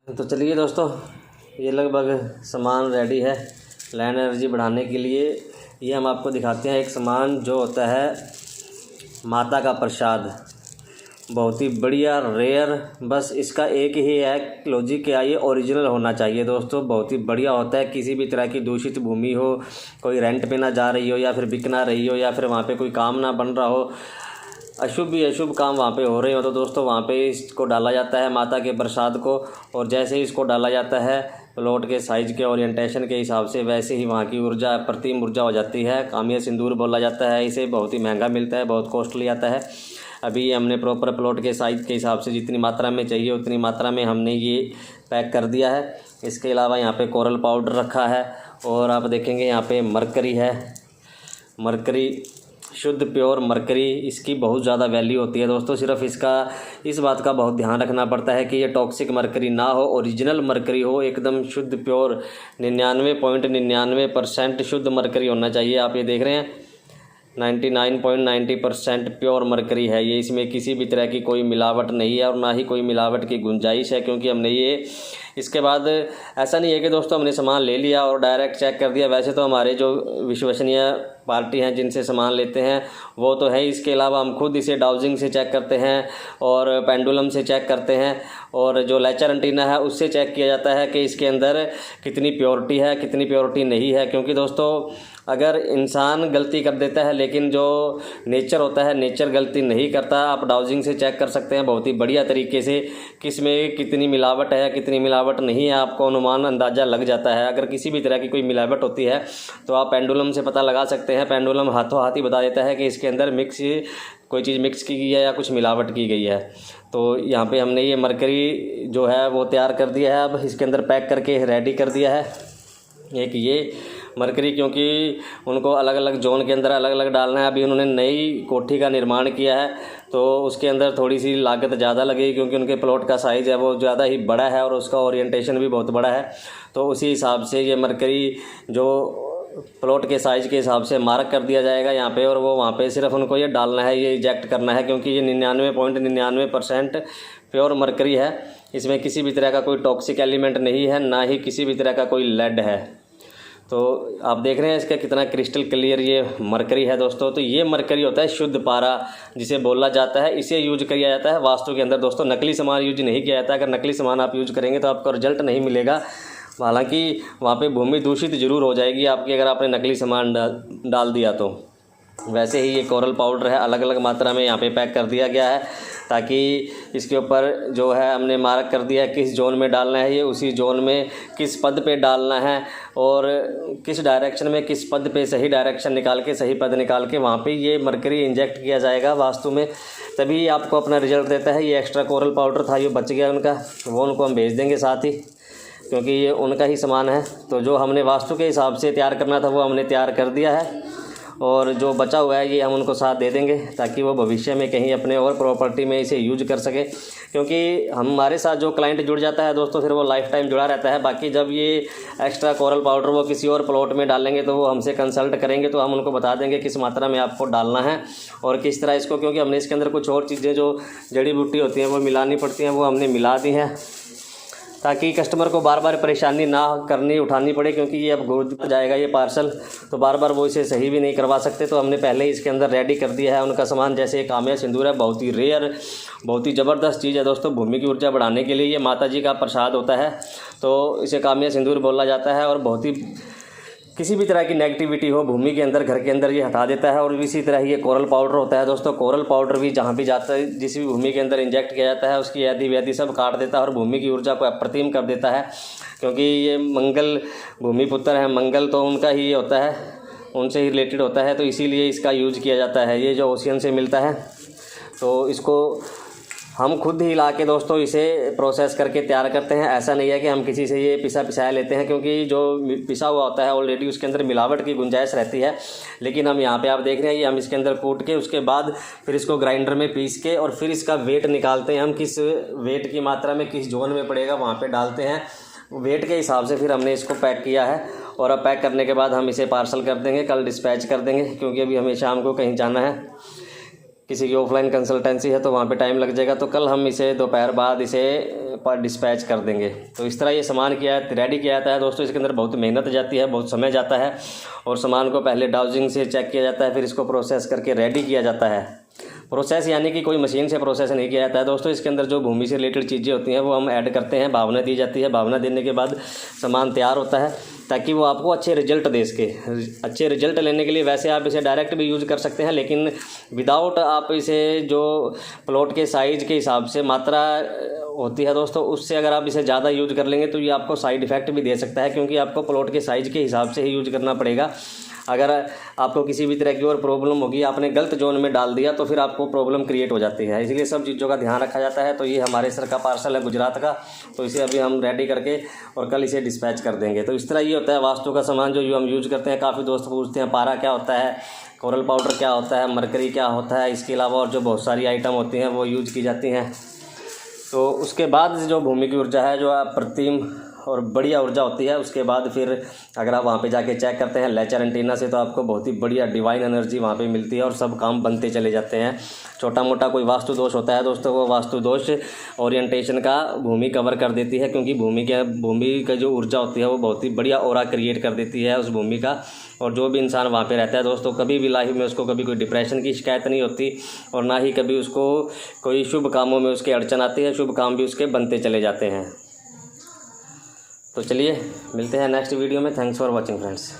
तो चलिए दोस्तों, ये लगभग सामान रेडी है लैंड एनर्जी बढ़ाने के लिए। ये हम आपको दिखाते हैं एक सामान जो होता है माता का प्रसाद, बहुत ही बढ़िया रेयर। बस इसका एक ही है लॉजिक, क्या ये ओरिजिनल होना चाहिए दोस्तों। बहुत ही बढ़िया होता है। किसी भी तरह की दूषित भूमि हो, कोई रेंट पे ना जा रही हो या फिर बिक ना रही हो या फिर वहाँ पे कोई काम ना बन रहा हो, अशुभ ही अशुभ काम वहाँ पे हो रहे हो, तो दोस्तों वहाँ पे इसको डाला जाता है माता के प्रसाद को। और जैसे ही इसको डाला जाता है प्लॉट के साइज़ के ओरिएंटेशन के हिसाब से, वैसे ही वहाँ की ऊर्जा प्रतिम ऊर्जा हो जाती है। कामिया सिंदूर बोला जाता है इसे। बहुत ही महंगा मिलता है, बहुत कॉस्टली आता है। अभी हमने प्रॉपर प्लॉट के साइज़ के हिसाब से जितनी मात्रा में चाहिए उतनी मात्रा में हमने ये पैक कर दिया है। इसके अलावा यहाँ पे कोरल पाउडर रखा है और आप देखेंगे यहाँ पे मरकरी है। मरकरी शुद्ध प्योर मरकरी, इसकी बहुत ज़्यादा वैल्यू होती है दोस्तों। सिर्फ इस बात का बहुत ध्यान रखना पड़ता है कि ये टॉक्सिक मरकरी ना हो, ओरिजिनल मरकरी हो, एकदम शुद्ध प्योर 99.99% शुद्ध मरकरी होना चाहिए। आप ये देख रहे हैं 99.90% प्योर मरकरी है ये। इसमें किसी भी तरह की कोई मिलावट नहीं है और ना ही कोई मिलावट की गुंजाइश है, क्योंकि हमने ये इसके बाद ऐसा नहीं है कि दोस्तों हमने सामान ले लिया और डायरेक्ट चेक कर दिया। वैसे तो हमारे जो विश्वसनीय पार्टी हैं जिनसे सामान लेते हैं वो तो है। इसके अलावा हम खुद इसे डाउजिंग से चेक करते हैं और पेंडुलम से चेक करते हैं और जो लेचर एंटीना है उससे चेक किया जाता है कि इसके अंदर कितनी प्योरिटी है, कितनी प्योरिटी नहीं है। क्योंकि दोस्तों अगर इंसान गलती कर देता है लेकिन जो नेचर होता है, नेचर गलती नहीं करता। आप डाउजिंग से चेक कर सकते हैं बहुत ही बढ़िया तरीके से किस में कितनी मिलावट है, कितनी मिलावट नहीं है, आपको अनुमान अंदाज़ा लग जाता है। अगर किसी भी तरह की कोई मिलावट होती है तो आप पेंडुलम से पता लगा सकते हैं। पेंडुलम हाथों हाथ ही बता देता है कि इसके अंदर कोई चीज़ मिक्स की गई है या कुछ मिलावट की गई है। तो यहाँ पे हमने ये मरकरी जो है वो तैयार कर दिया है। अब इसके अंदर पैक करके रेडी कर दिया है। एक ये मरकरी, क्योंकि उनको अलग अलग जोन के अंदर अलग अलग डालना है। अभी उन्होंने नई कोठी का निर्माण किया है तो उसके अंदर थोड़ी सी लागत ज़्यादा लगेगी, क्योंकि उनके प्लॉट का साइज़ है वो ज़्यादा ही बड़ा है और उसका ओरिएंटेशन भी बहुत बड़ा है। तो उसी हिसाब से ये मरकरी जो प्लॉट के साइज़ के हिसाब से मार्क कर दिया जाएगा यहाँ पे, और वो वहाँ पे सिर्फ उनको ये डालना है, ये इजेक्ट करना है, क्योंकि ये 99.99% प्योर मरकरी है। इसमें किसी भी तरह का कोई टॉक्सिक एलिमेंट नहीं है, ना ही किसी भी तरह का कोई लेड है। तो आप देख रहे हैं इसका कितना क्रिस्टल क्लियर ये मरकरी है दोस्तों। तो ये मरकरी होता है शुद्ध पारा जिसे बोला जाता है। इसे यूज किया जाता है वास्तु के अंदर दोस्तों। नकली सामान यूज नहीं किया जाता। अगर नकली सामान आप यूज करेंगे तो आपको रिजल्ट नहीं मिलेगा। हालांकि वहाँ पे भूमि दूषित जरूर हो जाएगी आपकी अगर आपने नकली सामान डाल दिया तो। वैसे ही ये कोरल पाउडर है, अलग अलग मात्रा में यहाँ पे पैक कर दिया गया है, ताकि इसके ऊपर जो है हमने मार्क कर दिया है किस जोन में डालना है, ये उसी जोन में किस पद पे डालना है और किस डायरेक्शन में, किस पद पे सही डायरेक्शन निकाल के, सही पद निकाल के वहाँ पे ये मरकरी इंजेक्ट किया जाएगा वास्तु में, तभी आपको अपना रिजल्ट देता है। ये एक्स्ट्रा कोरल पाउडर था, ये बच गया उनका, वो उनको हम भेज देंगे साथ ही, क्योंकि ये उनका ही सामान है। तो जो हमने वास्तु के हिसाब से तैयार करना था वो हमने तैयार कर दिया है, और जो बचा हुआ है ये हम उनको साथ दे देंगे ताकि वो भविष्य में कहीं अपने और प्रॉपर्टी में इसे यूज कर सके। क्योंकि हमारे साथ जो क्लाइंट जुड़ जाता है दोस्तों फिर वो लाइफ टाइम जुड़ा रहता है। बाकी जब ये एक्स्ट्रा कोरल पाउडर वो किसी और प्लॉट में डालेंगे तो वो हमसे कंसल्ट करेंगे, तो हम उनको बता देंगे किस मात्रा में आपको डालना है और किस तरह इसको, क्योंकि हमने इसके अंदर कुछ और चीज़ें जो जड़ी बूटी होती हैं वो मिलानी पड़ती हैं, वो हमने मिला दी हैं ताकि कस्टमर को बार बार परेशानी ना उठानी पड़े। क्योंकि ये अब गुजर जाएगा ये पार्सल, तो बार बार वो इसे सही भी नहीं करवा सकते। तो हमने पहले ही इसके अंदर रेडी कर दिया है उनका सामान। जैसे कामिया सिंदूर है, बहुत ही रेयर, बहुत ही ज़बरदस्त चीज़ है दोस्तों। भूमि की ऊर्जा बढ़ाने के लिए ये माता जी का प्रसाद होता है, तो इसे कामिया सिंदूर बोला जाता है। और बहुत ही किसी भी तरह की नेगेटिविटी हो भूमि के अंदर, घर के अंदर, ये हटा देता है। और इसी तरह ये कोरल पाउडर होता है दोस्तों। कोरल पाउडर भी जहाँ भी जाता है, जिस भी भूमि के अंदर इंजेक्ट किया जाता है उसकी यादी व्याधि सब काट देता है और भूमि की ऊर्जा को अप्रतिम कर देता है। क्योंकि ये मंगल भूमि पुत्र है, मंगल तो उनका ही होता है, उनसे ही रिलेटेड होता है, तो इसीलिए इसका यूज किया जाता है। ये जो ओशियन से मिलता है तो इसको हम खुद ही ला के दोस्तों इसे प्रोसेस करके तैयार करते हैं। ऐसा नहीं है कि हम किसी से ये पिसाया लेते हैं, क्योंकि जो पिसा हुआ होता है ऑलरेडी उसके अंदर मिलावट की गुंजाइश रहती है। लेकिन हम यहाँ पे आप देख रहे हैं ये हम इसके अंदर कूट के उसके बाद फिर इसको ग्राइंडर में पीस के और फिर इसका वेट निकालते हैं। हम किस वेट की मात्रा में किस जोन में पड़ेगा वहाँ पर डालते हैं, वेट के हिसाब से फिर हमने इसको पैक किया है। और अब पैक करने के बाद हम इसे पार्सल कर देंगे, कल डिस्पैच कर देंगे, क्योंकि अभी हमें शाम को कहीं जाना है। किसी की ऑफलाइन कंसल्टेंसी है तो वहाँ पे टाइम लग जाएगा। तो कल हम इसे दोपहर बाद इसे पर डिस्पैच कर देंगे। तो इस तरह ये सामान रेडी किया जाता है दोस्तों। इसके अंदर बहुत मेहनत जाती है, बहुत समय जाता है और सामान को पहले डाउजिंग से चेक किया जाता है, फिर इसको प्रोसेस करके रेडी किया जाता है। प्रोसेस यानी कि कोई मशीन से प्रोसेस नहीं किया जाता है दोस्तों। इसके अंदर जो भूमि से रिलेटेड चीज़ें होती हैं वो हम ऐड करते हैं, भावना दी जाती है। भावना देने के बाद सामान तैयार होता है ताकि वो आपको अच्छे रिजल्ट दे सके। अच्छे रिजल्ट लेने के लिए वैसे आप इसे डायरेक्ट भी यूज़ कर सकते हैं, लेकिन विदाउट आप इसे जो प्लॉट के साइज़ के हिसाब से मात्रा होती है दोस्तों, उससे अगर आप इसे ज़्यादा यूज़ कर लेंगे तो ये आपको साइड इफ़ेक्ट भी दे सकता है, क्योंकि आपको प्लॉट के साइज़ के हिसाब से ही यूज़ करना पड़ेगा। अगर आपको किसी भी तरह की और प्रॉब्लम होगी, आपने गलत जोन में डाल दिया तो फिर आपको प्रॉब्लम क्रिएट हो जाती है। इसलिए सब चीज़ों का ध्यान रखा जाता है। तो ये हमारे सर का पार्सल है गुजरात का, तो इसे अभी हम रेडी करके और कल इसे डिस्पैच कर देंगे। तो इस तरह ये होता है वास्तु का सामान जो हम यूज़ करते हैं। काफ़ी दोस्त पूछते हैं पारा क्या होता है, कोरल पाउडर क्या होता है, मरकरी क्या होता है। इसके अलावा और जो बहुत सारी आइटम होती हैं वो यूज की जाती हैं। तो उसके बाद जो भूमि की ऊर्जा है, जो अप्रतिम और बढ़िया ऊर्जा होती है, उसके बाद फिर अगर आप वहाँ पे जाके चेक करते हैं लेजर एंटीना से, तो आपको बहुत ही बढ़िया डिवाइन एनर्जी वहाँ पे मिलती है और सब काम बनते चले जाते हैं। छोटा मोटा कोई वास्तु दोष होता है दोस्तों, वो वास्तु दोष ओरिएंटेशन का भूमि कवर कर देती है, क्योंकि भूमि का जो ऊर्जा होती है वो बहुत ही बढ़िया ऑरा क्रिएट कर देती है उस भूमि का। और जो भी इंसान वहाँ पे रहता है दोस्तों, कभी भी लाइफ में उसको कभी कोई डिप्रेशन की शिकायत नहीं होती और ना ही कभी उसको कोई शुभ कामों में उसके अड़चन आती है। शुभ काम भी उसके बनते चले जाते हैं। तो चलिए मिलते हैं नेक्स्ट वीडियो में। Thanks for watching friends.